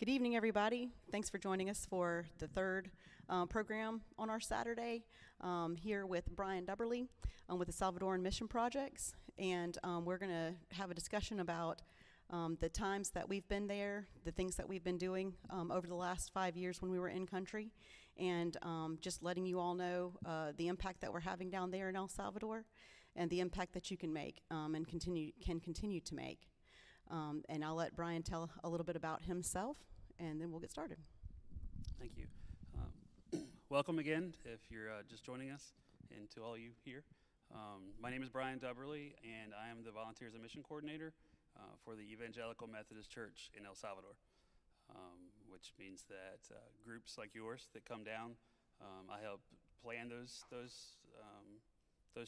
Good evening, everybody. Thanks for joining us for the third program on our Saturday here with Brian Dubberly with the Salvadoran Mission Projects. And we're going to have a discussion about the times that we've been there, the things that we've been doing over the last 5 years when we were in country, and just letting you all know the impact that we're having down there in El Salvador and the impact that you can make and can continue to make. And I'll let Brian tell a little bit about himself, and then we'll get started. Thank you. Welcome again, if you're just joining us, and to all you here. My name is Brian Dubberly, and I am the Volunteers and Mission Coordinator for the Evangelical Methodist Church in El Salvador, which means that groups like yours that come down, I help plan those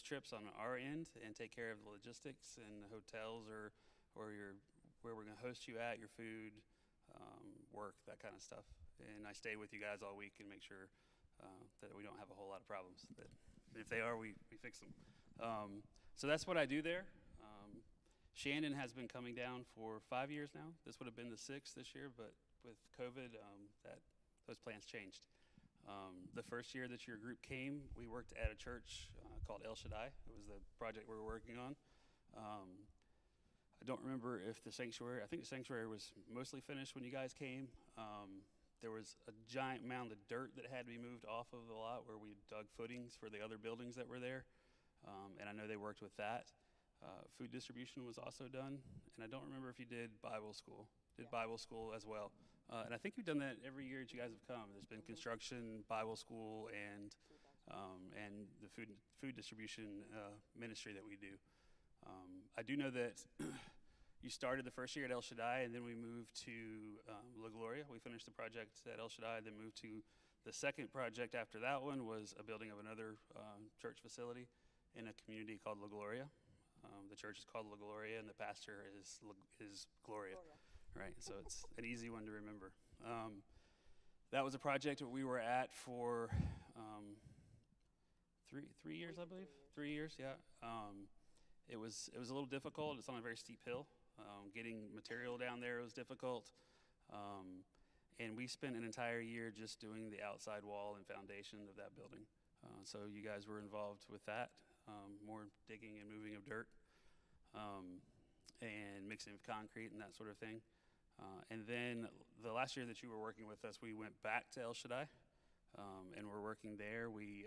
trips on our end and take care of the logistics and the hotels or where we're going to host you at, your food, work, that kind of stuff. And I stay with you guys all week and make sure that we don't have a whole lot of problems. That if they are, we fix them. So that's what I do there. Shandon has been coming down for 5 years now. This would have been the 6th this year, but with COVID, those plans changed. The first year that your group came, we worked at a church called El Shaddai. It was the project we were working on. I don't remember if the sanctuary, I think the sanctuary was mostly finished when you guys came. There was a giant mound of dirt that had to be moved off of the lot where we dug footings for the other buildings that were there. And I know they worked with that. Food distribution was also done. And I don't remember if you did Bible school. Bible school as well. And I think you've done that every year that you guys have come. There's been construction, Bible school, and the food distribution ministry that we do. I do know that you started the first year at El Shaddai, and then we moved to La Gloria. We finished the project at El Shaddai, then moved to the second project after that one was a building of another church facility in a community called La Gloria. The church is called La Gloria, and the pastor is Gloria. Right, so it's an easy one to remember. That was a project that we were at for 3 years, I believe. 3 years, yeah. It was a little difficult. It's on a very steep hill. Getting material down there was difficult. And we spent an entire year just doing the outside wall and foundation of that building. So you guys were involved with that, more digging and moving of dirt, and mixing of concrete and that sort of thing. And then the last year that you were working with us, we went back to El Shaddai, and we're working there. We're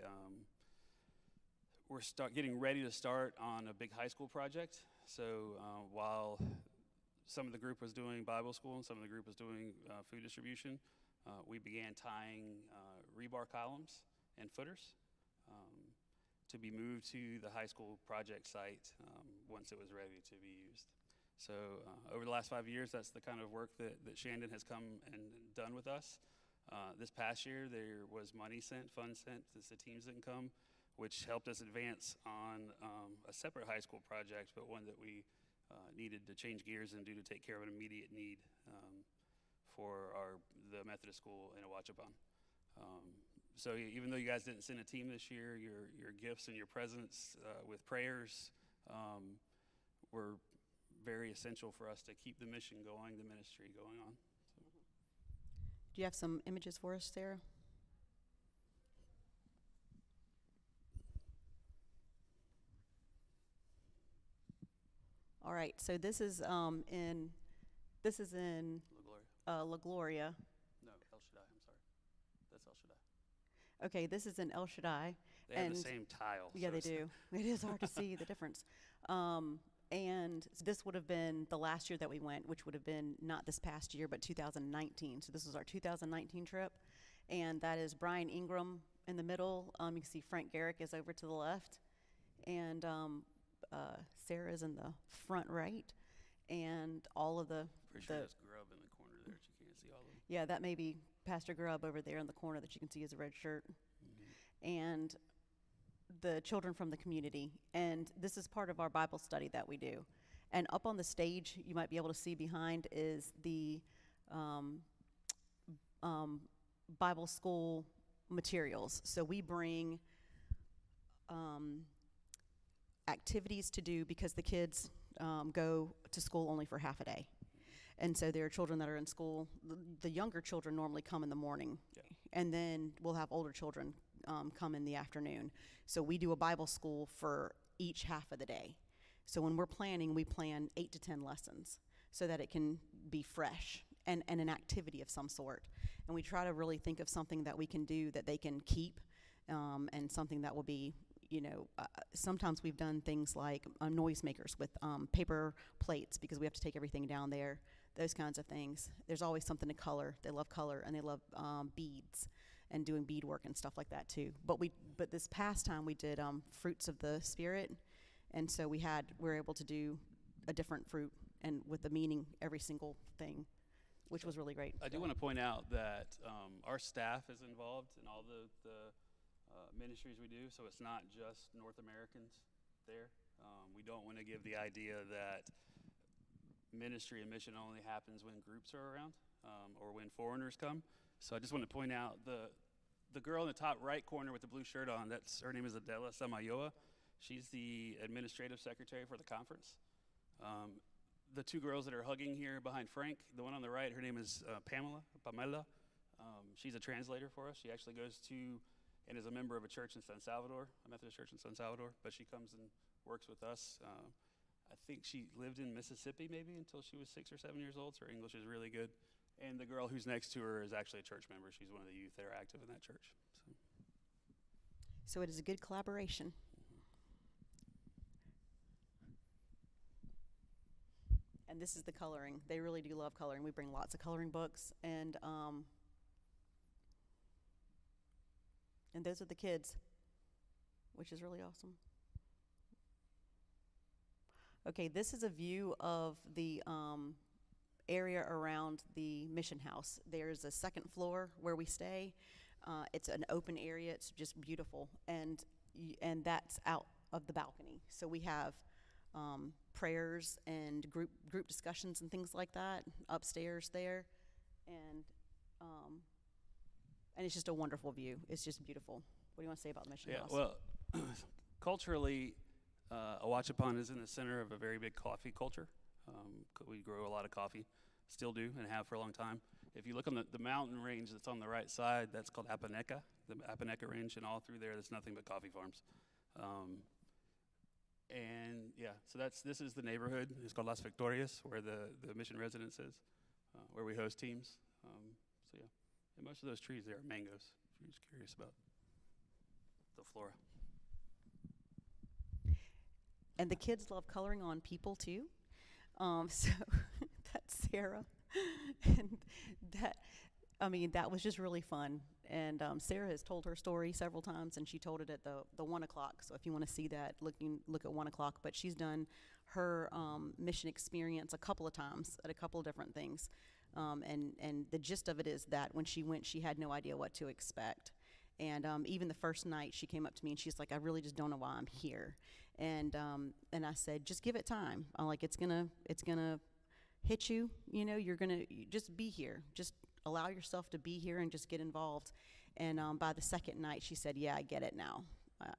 getting ready to start on a big high school project. So while some of the group was doing Bible school and some of the group was doing food distribution, we began tying rebar columns and footers to be moved to the high school project site once it was ready to be used. So over the last 5 years, that's the kind of work that Shandon has come and done with us. This past year, there was money sent, funds sent, since the teams didn't come, which helped us advance on a separate high school project, but one that we needed to change gears and do to take care of an immediate need for the Methodist school in Awachapan. So even though you guys didn't send a team this year, your gifts and your presence with prayers were very essential for us to keep the mission going, the ministry going on. So. Do you have some images for us, Sarah? All right, so this is in La Gloria. No, El Shaddai. I'm sorry, that's El Shaddai. Okay, this is in El Shaddai. They have the same tile. Yeah, they do. It is hard to see the difference. And this would have been the last year that we went, which would have been not this past year, but 2019. So this was our 2019 trip, and that is Brian Ingram in the middle. You can see Frank Garrick is over to the left, and Sarah's in the front right, and all of the... Pretty sure there's Grubb in the corner there that you can't see all of them. Yeah, that may be Pastor Grubb over there in the corner that you can see as a red shirt. Mm-hmm. And the children from the community. And this is part of our Bible study that we do. And up on the stage, you might be able to see behind is the Bible school materials. So we bring activities to do because the kids go to school only for half a day. And so there are children that are in school. The younger children normally come in the morning, Yeah. and then we'll have older children come in the afternoon. So we do a Bible school for each half of the day. So when we're planning, we plan 8 to 10 lessons so that it can be fresh and an activity of some sort. And we try to really think of something that we can do that they can keep, and something that will be, sometimes we've done things like noisemakers with paper plates because we have to take everything down there, those kinds of things. There's always something to color. They love color, and they love beads and doing beadwork and stuff like that too. But this past time we did fruits of the spirit, and so we were able to do a different fruit and with the meaning every single thing, which was really great. I do want to point out that our staff is involved in all the ministries we do, so it's not just North Americans there. We don't want to give the idea that ministry and mission only happens when groups are around, or when foreigners come. So I just want to point out the girl in the top right corner with the blue shirt on, her name is Adela Samayoa. She's the administrative secretary for the conference. The two girls that are hugging here behind Frank, the one on the right, her name is Pamela. She's a translator for us. She actually goes to and is a member of a church in San Salvador, a Methodist church in San Salvador, but she comes and works with us. I think she lived in Mississippi maybe until she was 6 or 7 years old, so her English is really good. And the girl who's next to her is actually a church member. She's one of the youth that are active in that church. So it is a good collaboration. And this is the coloring. They really do love coloring. We bring lots of coloring books, and those are the kids, which is really awesome. Okay, this is a view of the area around the mission house. There's a second floor where we stay. It's an open area. It's just beautiful, and that's out of the balcony. So we have prayers and group discussions and things like that upstairs there, and it's just a wonderful view. It's just beautiful. What do you want to say about the mission house? Well, culturally, Awachapan is in the center of a very big coffee culture. We grow a lot of coffee, still do, and have for a long time. If you look on the mountain range that's on the right side, that's called Apaneca, the Apaneca Range, and all through there's nothing but coffee farms. And yeah, so this is the neighborhood. It's called Las Victorias, where the mission residence is, where we host teams. So yeah, and most of those trees there are mangoes, if you're just curious about the flora. And the kids love coloring on people too. So that's Sarah, and that was just really fun. And Sarah has told her story several times, and she told it at the 1 o'clock. So if you want to see that, look at 1 o'clock. But she's done her mission experience a couple of times at a couple of different things. And the gist of it is that when she went, she had no idea what to expect. And even the first night, she came up to me and she's like, "I really just don't know why I'm here." And I said, "Just give it time. I'm like, it's gonna hit you. You're gonna just be here. Just allow yourself to be here and just get involved." And by the second night, she said, "Yeah, I get it now.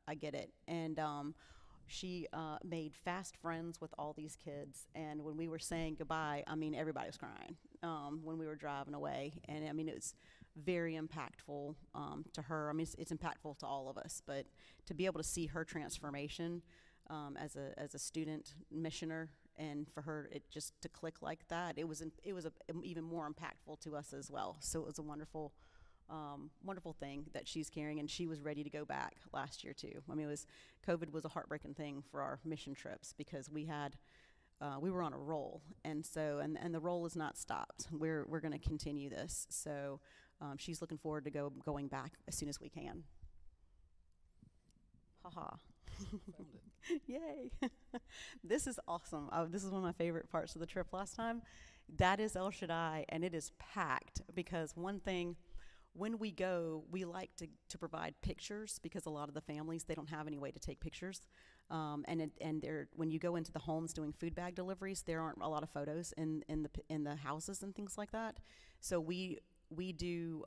I get it." And she made fast friends with all these kids. And when we were saying goodbye, everybody was crying when we were driving away. And it was very impactful to her. It's impactful to all of us. But to be able to see her transformation as a student missioner, and for her it just to click like that, it was even more impactful to us as well. So it was a wonderful thing that she's carrying, and she was ready to go back last year too. COVID was a heartbreaking thing for our mission trips because we were on a roll, and the roll is not stopped. We're going to continue this. So she's looking forward to going back as soon as we can. Haha. Yay. This is awesome. This is one of my favorite parts of the trip last time. That is El Shaddai, and it is packed because one thing, when we go, we like to provide pictures because a lot of the families, they don't have any way to take pictures. When you go into the homes doing food bag deliveries, there aren't a lot of photos in the houses and things like that. So we do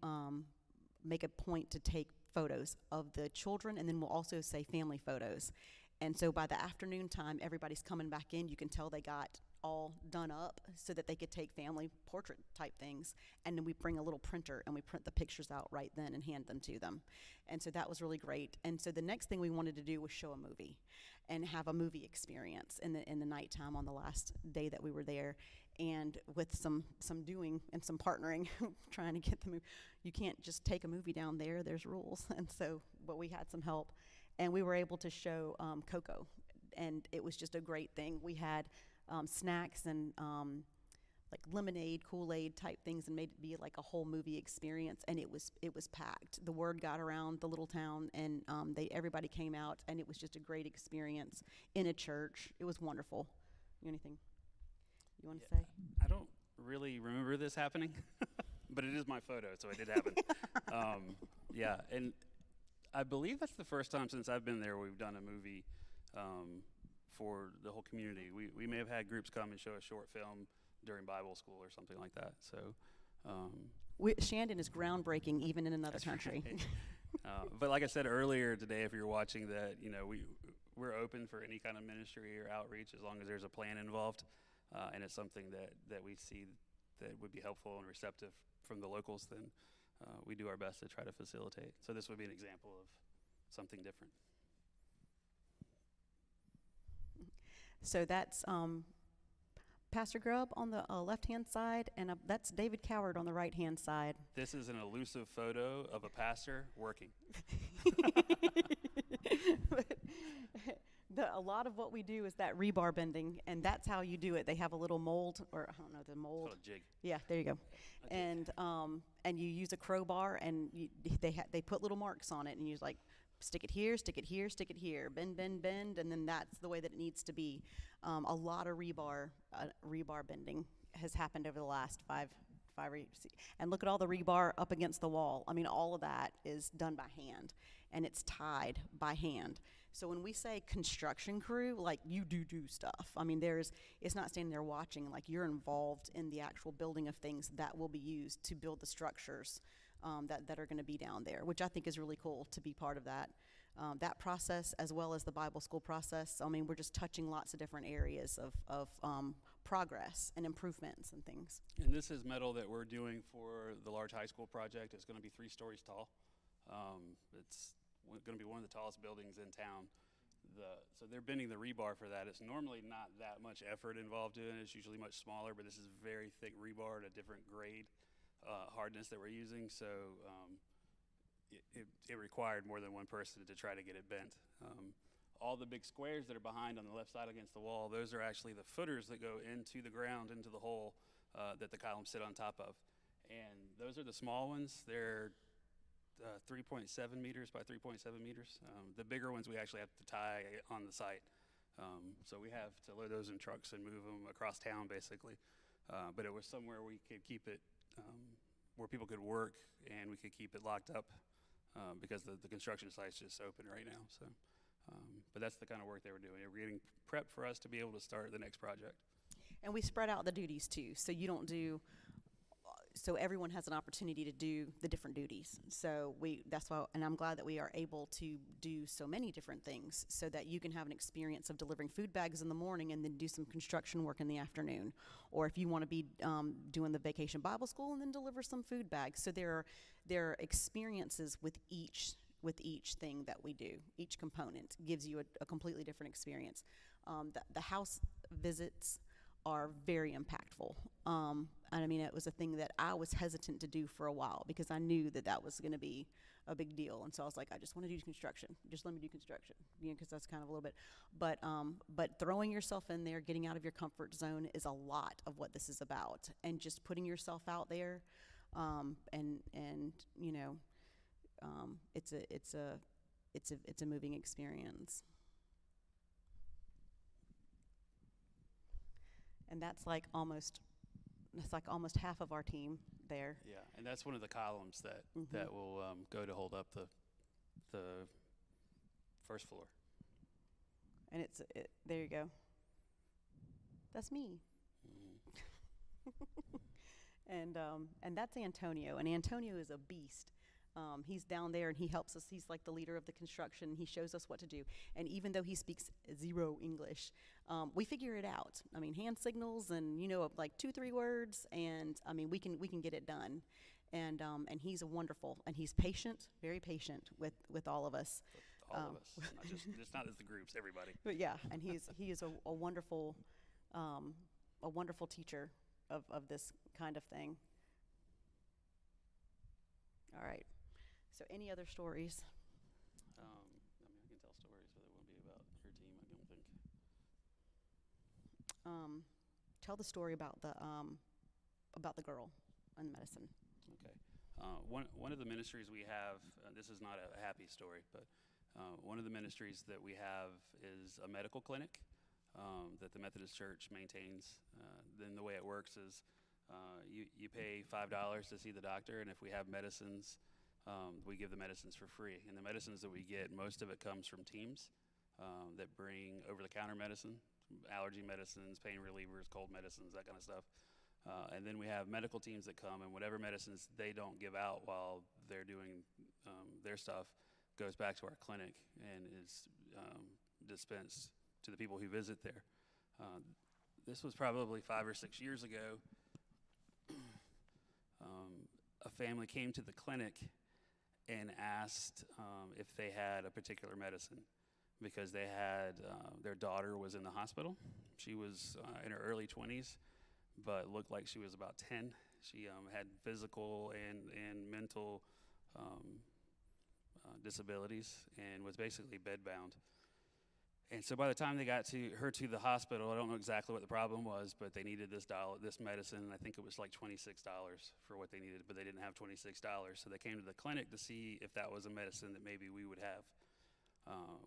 make a point to take photos of the children, and then we'll also say family photos. And so by the afternoon time, everybody's coming back in. You can tell they got all done up so that they could take family portrait type things. And then we bring a little printer and we print the pictures out right then and hand them to them. And so that was really great. And so the next thing we wanted to do was show a movie and have a movie experience in the nighttime on the last day that we were there. And with some doing and some partnering, trying to get the movie. You can't just take a movie down there. There's rules. And so, but we had some help. And we were able to show Coco. And it was just a great thing. We had snacks and like lemonade, Kool-Aid type things, and made it be like a whole movie experience. And it was packed. The word got around the little town, and everybody came out, and it was just a great experience in a church. It was wonderful. Anything you want to say? I don't really remember this happening, but it is my photo, so it did happen. Yeah, and I believe that's the first time since I've been there we've done a movie for the whole community. We may have had groups come and show a short film during Bible school or something like that. So, Shandon is groundbreaking even in another country. Right. But like I said earlier today, if you're watching that, we're open for any kind of ministry or outreach as long as there's a plan involved, and it's something that we see that would be helpful and receptive from the locals. Then we do our best to try to facilitate. So this would be an example of something different. So that's Pastor Grubb on the left-hand side, and that's David Coward on the right-hand side. This is an elusive photo of a pastor working. A lot of what we do is that rebar bending, and that's how you do it. They have a little mold, or I don't know, the mold. It's called a jig. Yeah, there you go. And you use a crowbar, and they put little marks on it, and you like stick it here, stick it here, stick it here, bend, bend, bend, and then that's the way that it needs to be. A lot of rebar bending has happened over the last five and look at all the rebar up against the wall. I mean, all of that is done by hand, and it's tied by hand. So when we say construction crew, like you do stuff. I mean, it's not standing there watching. Like you're involved in the actual building of things that will be used to build the structures that are going to be down there, which I think is really cool to be part of that process, as well as the Bible school process. I mean, we're just touching lots of different areas of progress and improvements and things. And this is metal that we're doing for the large high school project. It's going to be 3 stories tall. It's going to be one of the tallest buildings in town. So they're bending the rebar for that. It's normally not that much effort involved in it. It's usually much smaller, but this is very thick rebar at a different grade hardness that we're using. So it required more than one person to try to get it bent. All the big squares that are behind on the left side against the wall, those are actually the footers that go into the ground, into the hole that the columns sit on top of. And those are the small ones. They're 3.7 meters by 3.7 meters. The bigger ones we actually have to tie on the site. So we have to load those in trucks and move them across town, basically. But it was somewhere we could keep it, where people could work, and we could keep it locked up because the construction site's just open right now. So, but that's the kind of work they were doing. They were getting prepped for us to be able to start the next project. And we spread out the duties too, so you don't do. So everyone has an opportunity to do the different duties. So that's why, and I'm glad that we are able to do so many different things so that you can have an experience of delivering food bags in the morning and then do some construction work in the afternoon. Or if you want to be doing the vacation Bible school and then deliver some food bags. So there are experiences with each thing that we do. Each component gives you a completely different experience. The house visits are very impactful. And I mean, it was a thing that I was hesitant to do for a while because I knew that was going to be a big deal. And so I was like, I just want to do construction. Just let me do construction, because that's kind of a little bit. But throwing yourself in there, getting out of your comfort zone is a lot of what this is about. And just putting yourself out there, it's a moving experience. And that's like almost half of our team there. Yeah, and that's one of the columns that will go to hold up the first floor. And there you go. That's me. And that's Antonio, and Antonio is a beast. He's down there and he helps us. He's like the leader of the construction. He shows us what to do. And even though he speaks zero English, we figure it out. I mean, hand signals and, like 2-3 words, and I mean, we can get it done. And he's wonderful, and he's patient, very patient with all of us. All of us, not just the groups, everybody. But yeah, and he is a wonderful teacher of this kind of thing. All right. So any other stories? I mean, I can tell stories, but it won't be about your team, I don't think. Tell the story about the girl and the medicine. Okay. One of the ministries we have, this is not a happy story, but one of the ministries that we have is a medical clinic that the Methodist Church maintains. Then the way it works is you pay $5 to see the doctor, and if we have medicines, we give the medicines for free. And the medicines that we get, most of it comes from teams that bring over-the-counter medicine, allergy medicines, pain relievers, cold medicines, that kind of stuff. And then we have medical teams that come, and whatever medicines they don't give out while they're doing their stuff goes back to our clinic and is dispensed to the people who visit there. This was probably 5 or 6 years ago. A family came to the clinic and asked if they had a particular medicine because they had their daughter was in the hospital. She was in her early 20s, but looked like she was about 10. She had physical and mental disabilities and was basically bedbound. And so by the time they got her to the hospital, I don't know exactly what the problem was, but they needed this medicine, and I think it was like $26 for what they needed, but they didn't have $26. So they came to the clinic to see if that was a medicine that maybe we would have.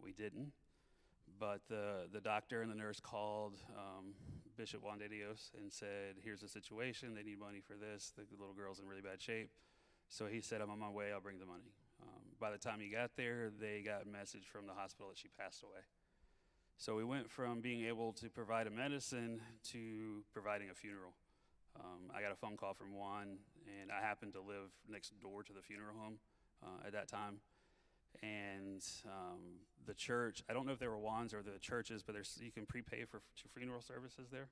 We didn't. But the doctor and the nurse called Bishop Juan de Dios and said, here's the situation, they need money for this, the little girl's in really bad shape. So he said, I'm on my way, I'll bring the money. By the time he got there, they got a message from the hospital that she passed away. So we went from being able to provide a medicine to providing a funeral. I got a phone call from Juan, and I happened to live next door to the funeral home at that time. And the church, I don't know if they were Juan's or the churches, but you can prepay for funeral services there.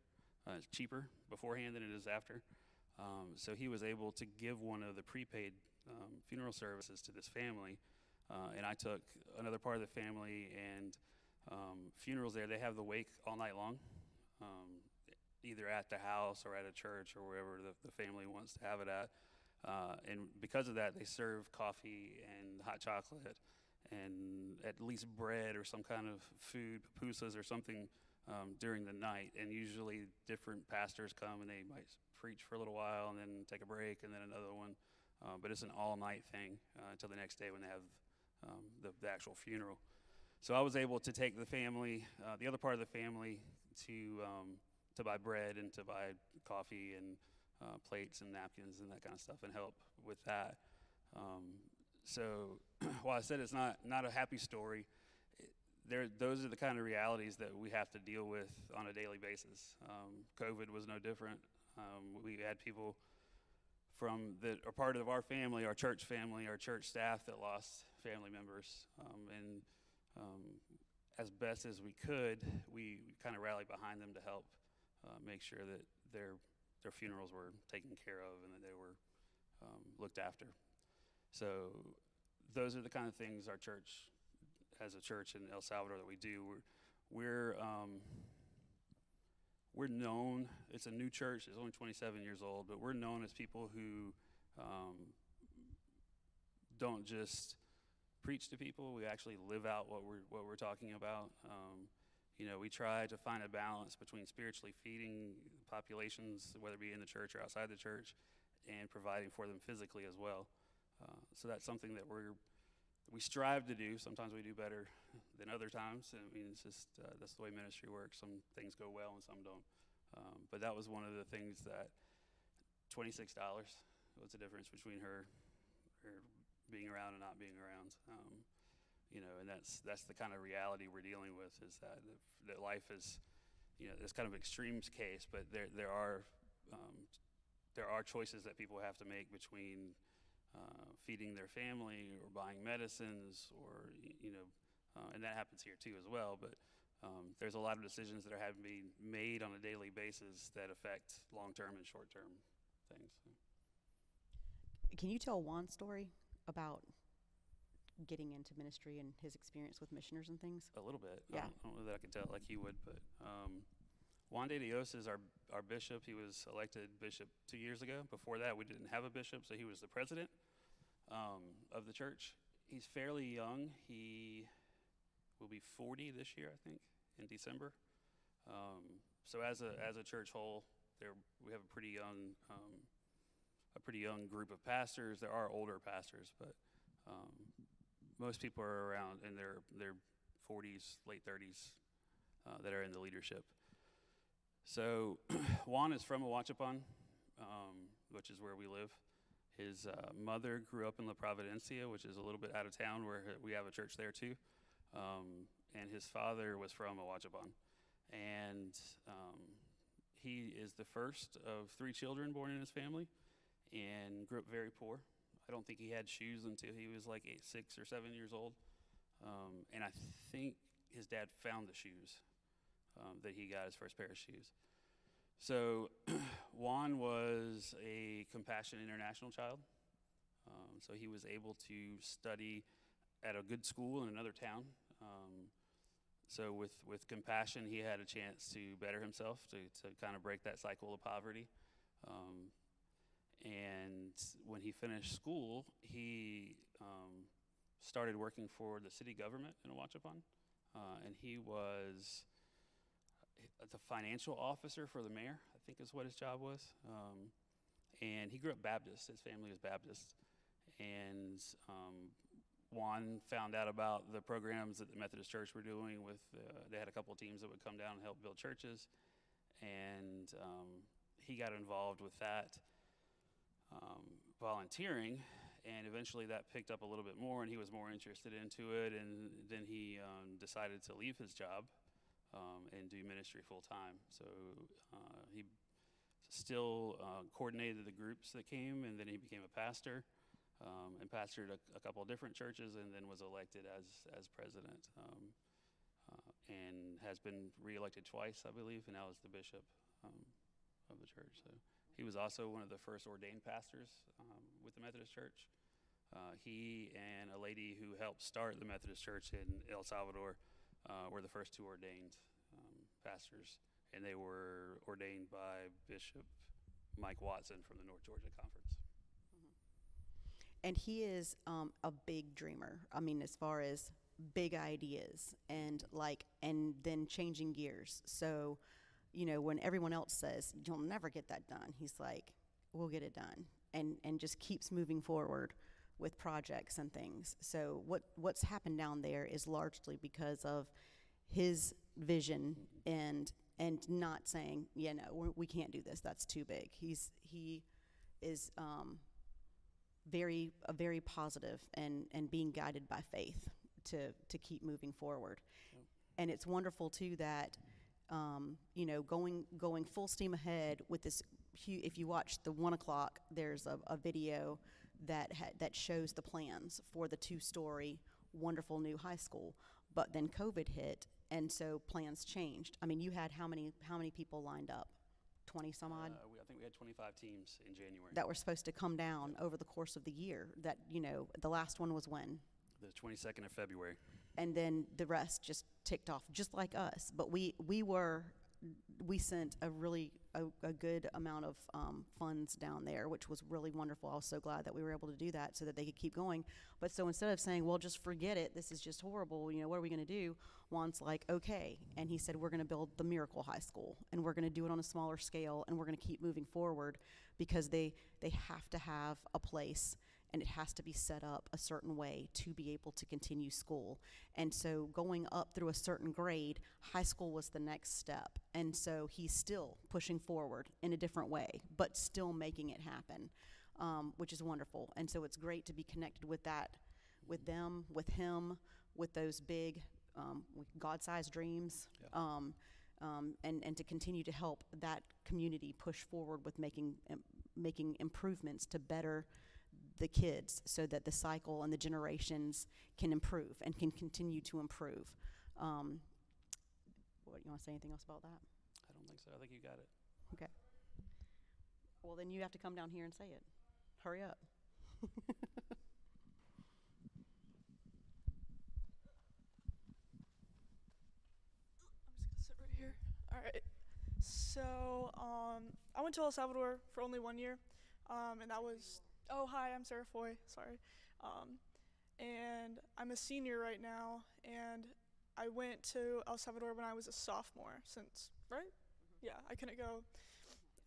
It's cheaper beforehand than it is after. So he was able to give one of the prepaid funeral services to this family. And I took another part of the family, and funerals there, they have the wake all night long, either at the house or at a church or wherever the family wants to have it at. And because of that, they serve coffee and hot chocolate and at least bread or some kind of food, pupusas or something during the night. And usually different pastors come and they might preach for a little while and then take a break and then another one. But it's an all-night thing until the next day when they have the actual funeral. So I was able to take the family, the other part of the family, to buy bread and to buy coffee and plates and napkins and that kind of stuff and help with that. So while I said it's not a happy story, those are the kind of realities that we have to deal with on a daily basis. COVID was no different. We had people that are part of our family, our church staff that lost family members. And as best as we could, we kind of rallied behind them to help make sure that their funerals were taken care of and that they were looked after. So those are the kind of things our church, as a church in El Salvador, that we do. We're known, it's a new church, it's only 27 years old, but we're known as people who don't just preach to people, we actually live out what we're talking about. We try to find a balance between spiritually feeding populations, whether it be in the church or outside the church, and providing for them physically as well. So that's something that we strive to do. Sometimes we do better than other times. I mean, it's just that's the way ministry works. Some things go well and some don't. But that was one of the things that $26 was the difference between her being around and not being around. And that's the kind of reality we're dealing with, is that life is, it's kind of extremes case, but there are choices that people have to make between feeding their family or buying medicines, or and that happens here too as well. But there's a lot of decisions that are having to be made on a daily basis that affect long-term and short-term things. Can you tell Juan's story about getting into ministry and his experience with missioners and things? A little bit. Yeah. I don't know that I can tell it like he would, but Juan de Dios is our bishop. He was elected bishop 2 years ago. Before that, we didn't have a bishop, so he was the president of the church. He's fairly young. He will be 40 this year, I think, in December. So as a church whole, we have a pretty young group of pastors. There are older pastors, but most people are around in their 40s, late 30s that are in the leadership. So Juan is from Ahuachapán, which is where we live. His mother grew up in La Providencia, which is a little bit out of town, where we have a church there too. And his father was from Ahuachapán. And he is the first of 3 children born in his family and grew up very poor. I don't think he had shoes until he was like 6 or 7 years old. And I think his dad found the shoes that he got, his first pair of shoes. So Juan was a Compassion International child. So he was able to study at a good school in another town. So with Compassion, he had a chance to better himself, to kind of break that cycle of poverty. And when he finished school, he started working for the city government in Ahuachapán. And he was the financial officer for the mayor, I think is what his job was. And he grew up Baptist. His family was Baptist. And Juan found out about the programs that the Methodist Church were doing they had a couple of teams that would come down and help build churches. And he got involved with that, volunteering, and eventually that picked up a little bit more, and he was more interested into it, and then he decided to leave his job and do ministry full time. So he still coordinated the groups that came, and then he became a pastor. And pastored a couple of different churches, and then was elected as president, and has been reelected twice, I believe, and now is the bishop of the church. So he was also one of the first ordained pastors with the Methodist Church. He and a lady who helped start the Methodist Church in El Salvador were the first 2 ordained pastors, and they were ordained by Bishop Mike Watson from the North Georgia Conference. And he is a big dreamer. I mean, as far as big ideas and then changing gears. So, when everyone else says, you'll never get that done, he's like, we'll get it done. And just keeps moving forward with projects and things. So what's happened down there is largely because of his vision and not saying, we can't do this, that's too big. He is very positive and being guided by faith to keep moving forward. Yep. And it's wonderful too that going full steam ahead with this. If you watch the 1 o'clock, there's a video that shows the plans for the 2-story wonderful new high school. But then COVID hit, and so plans changed. I mean, you had how many people lined up? 20 some odd? I think we had 25 teams in January. That were supposed to come down over the course of the year. That, the last one was when? The 22nd of February. And then the rest just ticked off, just like us. But we sent a good amount of funds down there, which was really wonderful. I was so glad that we were able to do that so that they could keep going. But so instead of saying, well, just forget it, this is just horrible, what are we going to do? Juan's like, okay. And he said, we're going to build the Miracle High School, and we're going to do it on a smaller scale, and we're going to keep moving forward because they have to have a place, and it has to be set up a certain way to be able to continue school. And so going up through a certain grade, high school was the next step. And so he's still pushing forward in a different way, but still making it happen, which is wonderful. And so it's great to be connected with that, with them, with him, with those big God-sized dreams, and to continue to help that community push forward with making improvements to better the kids so that the cycle and the generations can improve and can continue to improve. What, you want to say anything else about that? I don't think so. I think you got it. Okay. Well, then you have to come down here and say it. Hurry up. I'm just gonna sit right here. All right. So, I went to El Salvador for only 1 year, and that was. Oh, hi, I'm Sarah Foy. Sorry. And I'm a senior right now, and I went to El Salvador when I was a sophomore. Right? Mm-hmm. Yeah, I couldn't go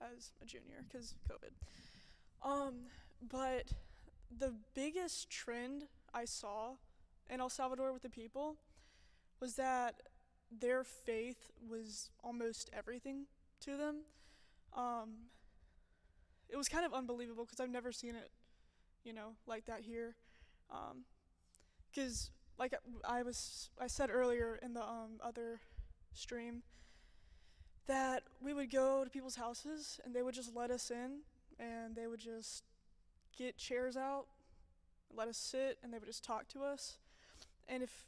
as a junior because COVID. But the biggest trend I saw in El Salvador with the people was that their faith was almost everything to them. It was kind of unbelievable because I've never seen it, like that here. Because like I said earlier in the other stream, that we would go to people's houses and they would just let us in and they would just get chairs out, let us sit, and they would just talk to us. And if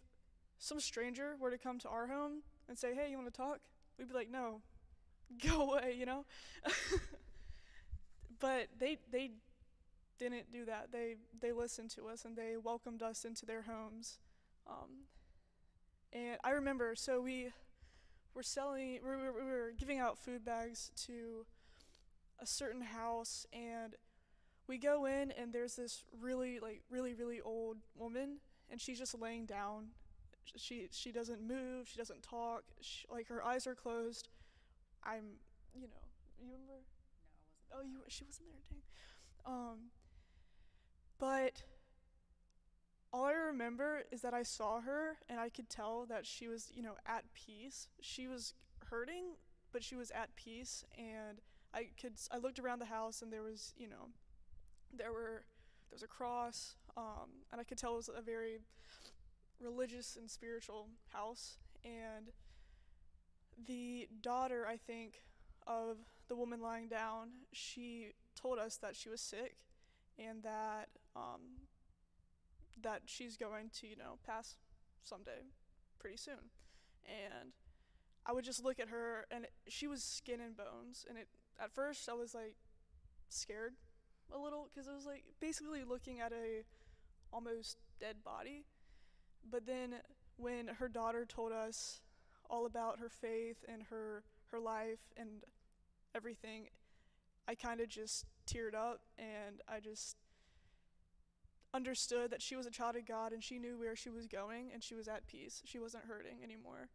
some stranger were to come to our home and say, hey, you want to talk? We'd be like, no, go away, But they didn't do that. They listened to us and they welcomed us into their homes. And I remember, so we were giving out food bags to a certain house, and we go in and there's this really old woman, and she's just laying down. She doesn't move, she doesn't talk, her eyes are closed. You remember? No, I wasn't. Oh, she wasn't there, dang. But all I remember is that I saw her and I could tell that she was, at peace. She was hurting, but she was at peace, and I looked around the house and there was, there was a cross, and I could tell it was a very religious and spiritual house. And the daughter, I think, of the woman lying down, she told us that she was sick and that that she's going to, pass someday pretty soon. And I would just look at her, and she was skin and bones, and at first I was scared a little because it was basically looking at a almost dead body. But then when her daughter told us all about her faith and her life and everything, I kind of just teared up, and I just understood that she was a child of God and she knew where she was going and she was at peace. She wasn't hurting anymore.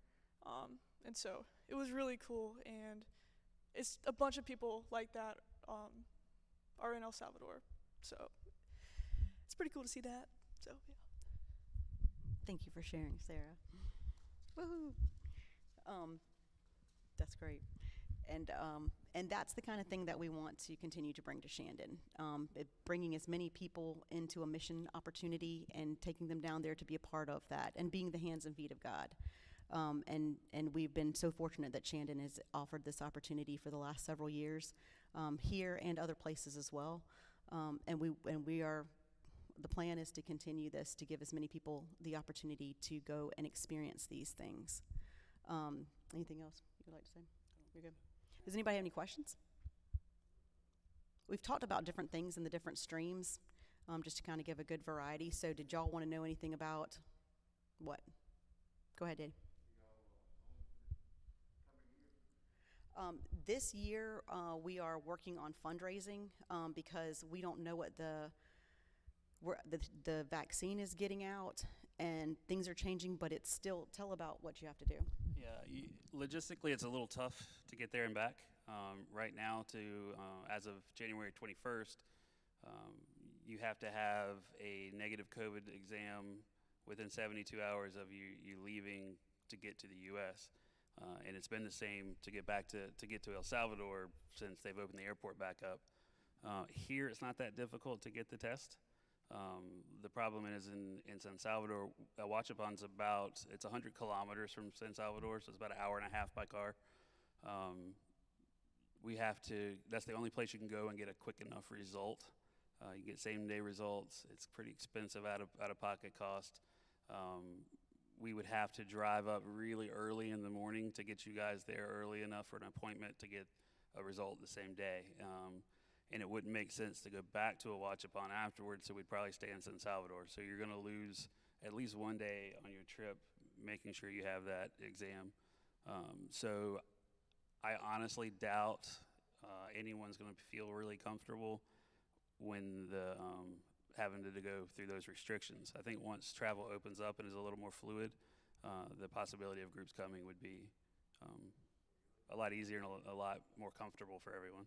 And so it was really cool, and it's a bunch of people like that are in El Salvador. So it's pretty cool to see that. So yeah. Thank you for sharing, Sarah. Woohoo! That's great. And that's the kind of thing that we want to continue to bring to Shandon, bringing as many people into a mission opportunity and taking them down there to be a part of that and being the hands and feet of God. And we've been so fortunate that Shandon has offered this opportunity for the last several years, here and other places as well. The plan is to continue this, to give as many people the opportunity to go and experience these things. Anything else you'd like to say? You're good. Does anybody have any questions? We've talked about different things in the different streams, just to kind of give a good variety. So did y'all want to know anything about what? Go ahead, Daddy. This year, we are working on fundraising because we don't know what the vaccine is getting out, and things are changing, but it's still, tell about what you have to do. Yeah, logistically, it's a little tough to get there and back. Right now, as of January 21st, you have to have a negative COVID exam within 72 hours of you leaving to get to the U.S. And it's been the same to get to El Salvador since they've opened the airport back up. Here, it's not that difficult to get the test. The problem is in San Salvador, Huachapan's it's 100 kilometers from San Salvador, so it's about an hour and a half by car. That's the only place you can go and get a quick enough result. You get same-day results. It's pretty expensive out-of-pocket cost. We would have to drive up really early in the morning to get you guys there early enough for an appointment to get a result the same day. And it wouldn't make sense to go back to a watch-upon afterwards, so we'd probably stay in San Salvador. So you're going to lose at least one day on your trip making sure you have that exam. So I honestly doubt anyone's going to feel really comfortable when having to go through those restrictions. I think once travel opens up and is a little more fluid, the possibility of groups coming would be a lot easier and a lot more comfortable for everyone.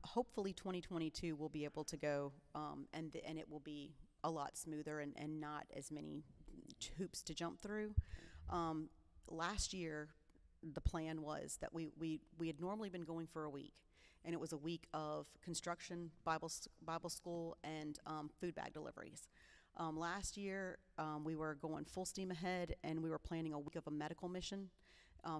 Hopefully 2022 we'll be able to go, and it will be a lot smoother and not as many hoops to jump through. Last year, the plan was that we had normally been going for a week, and it was a week of construction, Bible school, and food bag deliveries. Last year, we were going full steam ahead, and we were planning a week of a medical mission,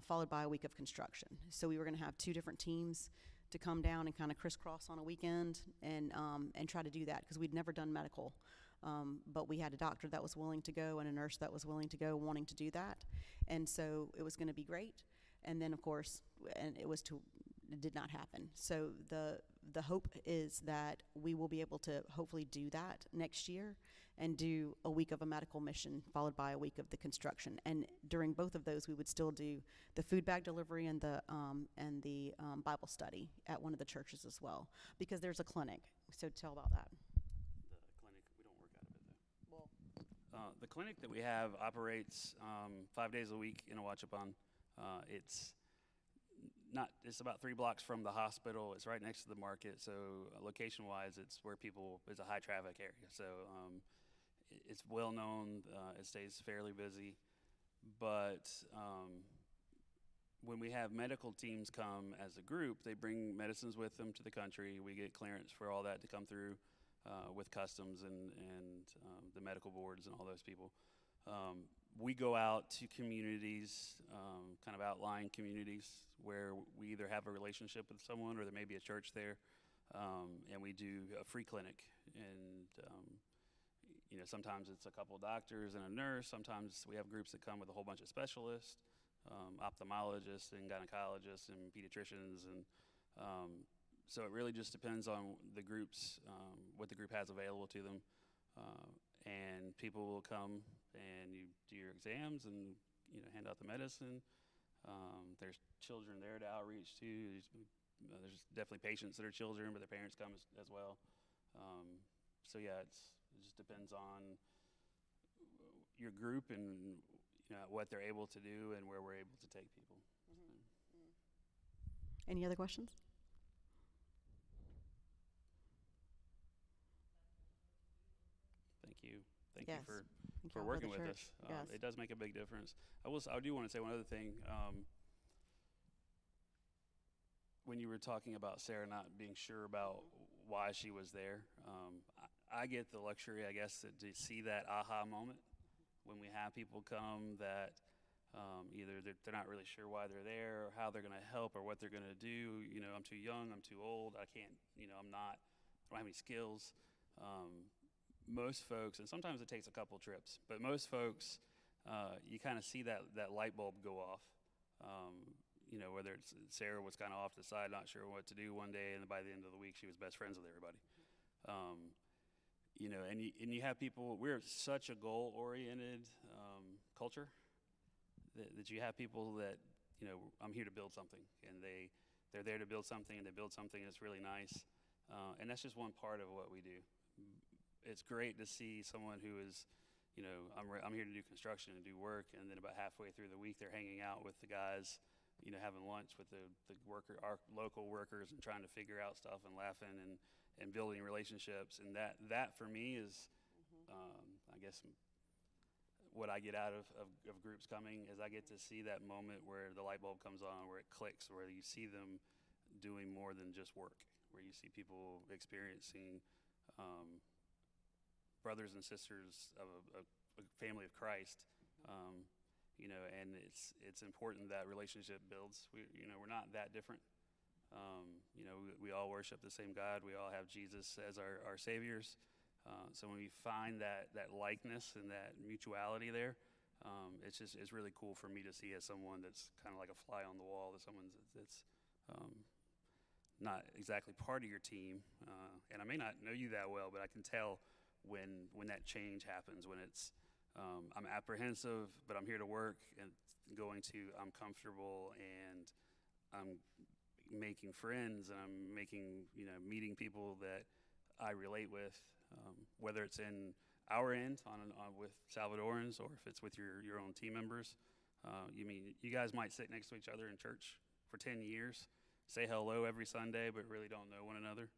followed by a week of construction. So we were going to have two different teams to come down and kind of crisscross on a weekend and try to do that, because we'd never done medical. But we had a doctor that was willing to go and a nurse that was willing to go, wanting to do that. And so it was going to be great. And then, of course, it did not happen. So the hope is that we will be able to hopefully do that next year and do a week of a medical mission followed by a week of the construction. And during both of those, we would still do the food bag delivery and the Bible study at one of the churches as well, because there's a clinic. So tell about that. The clinic, we don't work out of it though. Well, the clinic that we have operates 5 days a week in Awachapon. It's about 3 blocks from the hospital. It's right next to the market. So location-wise, it's a high traffic area. So it's well known. It stays fairly busy. But when we have medical teams come as a group, they bring medicines with them to the country. We get clearance for all that to come through with customs and the medical boards and all those people. We go out to communities, kind of outlying communities, where we either have a relationship with someone or there may be a church there, and we do a free clinic. And sometimes it's a couple of doctors and a nurse. Sometimes we have groups that come with a whole bunch of specialists, ophthalmologists and gynecologists and pediatricians, and so it really just depends on the groups, what the group has available to them. And people will come and you do your exams and hand out the medicine. There's children there to outreach to. There's definitely patients that are children, but their parents come as well. So yeah, it just depends on your group and what they're able to do and where we're able to take people. Any other questions? Thank you. Thank Yes. you Thank for y'all working the with church. us. Yes. It does make a big difference. I do want to say one other thing. When you were talking about Sarah not being sure about why she was there, I get the luxury, I guess, to see that aha moment when we have people come that either they're not really sure why they're there or how they're going to help or what they're going to do. I'm too young, I'm too old, I can't, I don't have any skills. Most folks, and sometimes it takes a couple trips, but most folks, you kind of see that light bulb go off. Whether it's Sarah was kind of off to the side, not sure what to do one day, and by the end of the week, she was best friends with everybody. And you have people. We're such a goal-oriented culture that you have people that I'm here to build something, and they're there to build something, and they build something that's really nice, and that's just one part of what we do. It's great to see someone who is, I'm here to do construction and do work, and then about halfway through the week, they're hanging out with the guys, having lunch with our local workers and trying to figure out stuff and laughing and building relationships. And that for me is, I guess, what I get out of groups coming is I get to see that moment where the light bulb comes on, where it clicks, where you see them doing more than just work, where you see people experiencing brothers and sisters of a family of Christ, and it's important that relationship builds. We're not that different. You know, we all worship the same God. We all have Jesus as our saviors. So when we find that likeness and that mutuality there, it's really cool for me to see as someone that's kind of like a fly on the wall, that someone that's not exactly part of your team, and I may not know you that well, but I can tell when that change happens, when it's I'm apprehensive, but I'm here to work, and I'm comfortable, and I'm making friends, and I'm meeting people that I relate with, whether it's in our end on with Salvadorans, or if it's with your own team members. You guys might sit next to each other in church for 10 years, say hello every Sunday, but really don't know one another.